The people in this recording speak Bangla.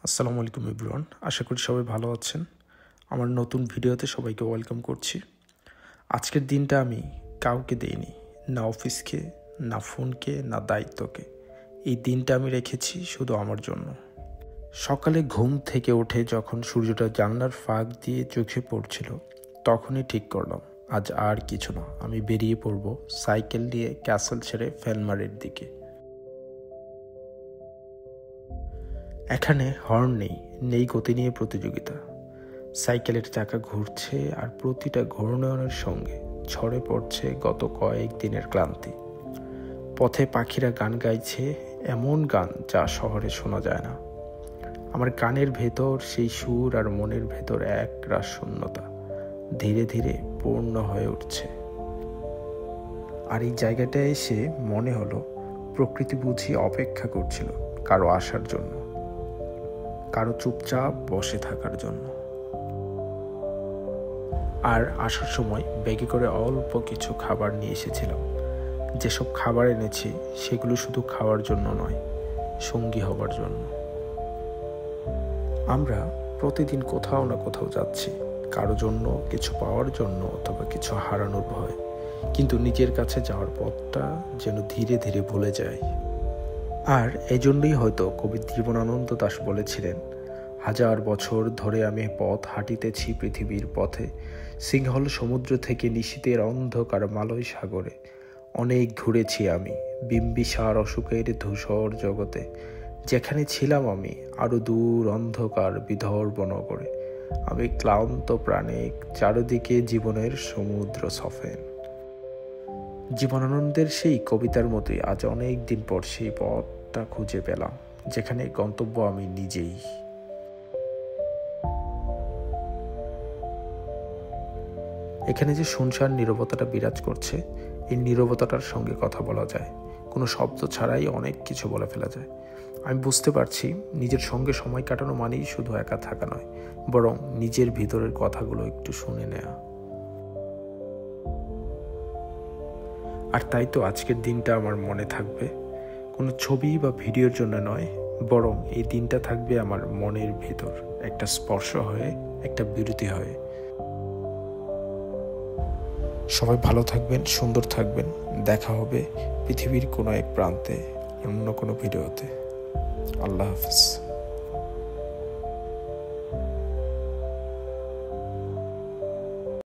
আসসালামু আলাইকুম এভরিওয়ান, আশা করি সবাই ভালো আছেন। আমার নতুন ভিডিওতে সবাইকে ওয়েলকাম করছি। আজকের দিনটা আমি কাউকে দেইনি, না অফিসকে, না ফোনকে, না দায়িত্বকে। এই দিনটা আমি রেখেছি শুধু আমার জন্য। সকালে ঘুম থেকে উঠে যখন সূর্যটা জানলার ফাঁক দিয়ে চোখে পড়ছিল, তখনই ঠিক করলাম আজ আর কিছু না, আমি বেরিয়ে পড়ব সাইকেল নিয়ে ক্যাসেল ছেড়ে ফেলমারের দিকে। এখানে হর্ন নেই গতি নিয়ে প্রতিযোগিতা। সাইকেলের চাকা ঘুরছে আর প্রতিটা ঘূর্ণয়নের সঙ্গে ঝরে পড়ছে গত কয়েকদিনের ক্লান্তি। পথে পাখিরা গান গাইছে, এমন গান যা শহরে শোনা যায় না। আমার কানের ভেতর সেই সুর আর মনের ভেতর এক রাস শূন্যতা ধীরে ধীরে পূর্ণ হয়ে উঠছে। আর এই জায়গাটায় এসে মনে হলো প্রকৃতি বুঝি অপেক্ষা করছিল কারো আসার জন্য, কারো চুপচাপ বসে থাকার জন্য। আর আসার সময় ব্যাগে করে অল্প কিছু খাবার নিয়ে এসেছিলাম। যেসব খাবার এনেছি সেগুলো শুধু খাওয়ার জন্য নয়, সঙ্গী হবার জন্য। আমরা প্রতিদিন কোথাও না কোথাও যাচ্ছি, কারো জন্য, কিছু পাওয়ার জন্য অথবা কিছু হারানোর ভয়। কিন্তু নিজের কাছে যাওয়ার পথটা যেন ধীরে ধীরে ভুলে যায়। আর এই জন্যই হয়তো কবি জীবনানন্দ দাশ বলেছিলেন, 1000 বছর ধরে আমি পথ হাঁটিতেছি পৃথিবীর পথে, সিংহল সমুদ্র থেকে নিশীথের অন্ধকার মালয় সাগরে। অনেক ঘুরেছি আমি বিম্বিসার অশোকের ধূসর জগতে, যেখানে ছিলাম আমি আরো দূর অন্ধকার বিদর্ভ নগরে। আমি ক্লান্ত প্রাণে, চারিদিকে জীবনের সমুদ্র সফেন। জীবনানন্দের সেই কবিতার মতোই আজ অনেক দিন পর সেই পথটা খুঁজে পেলাম, যেখানে গন্তব্য আমি নিজেই। এখানে যে শুনশান নীরবতাটা বিরাজ করছে, এই নীরবতাটার সঙ্গে কথা বলা যায়, কোনো শব্দ ছাড়াই অনেক কিছু বলে ফেলা যায়। আমি বুঝতে পারছি নিজের সঙ্গে সময় কাটানো মানেই শুধু একা থাকা নয়, বরং নিজের ভিতরের কথাগুলো একটু শুনে নেওয়া। আর তাই তো আজকের দিনটা আমার মনে থাকবে, কোনো ছবি বা ভিডিওর জন্য নয়, বরং এই দিনটা থাকবে আমার মনের ভিতর, একটা স্পর্শ হয়ে, একটা বিরতি হয়ে। সবাই ভালো থাকবেন, সুন্দর থাকবেন। দেখা হবে পৃথিবীর কোনো এক প্রান্তে অন্য কোনো ভিডিওতে। আল্লাহ হাফেজ।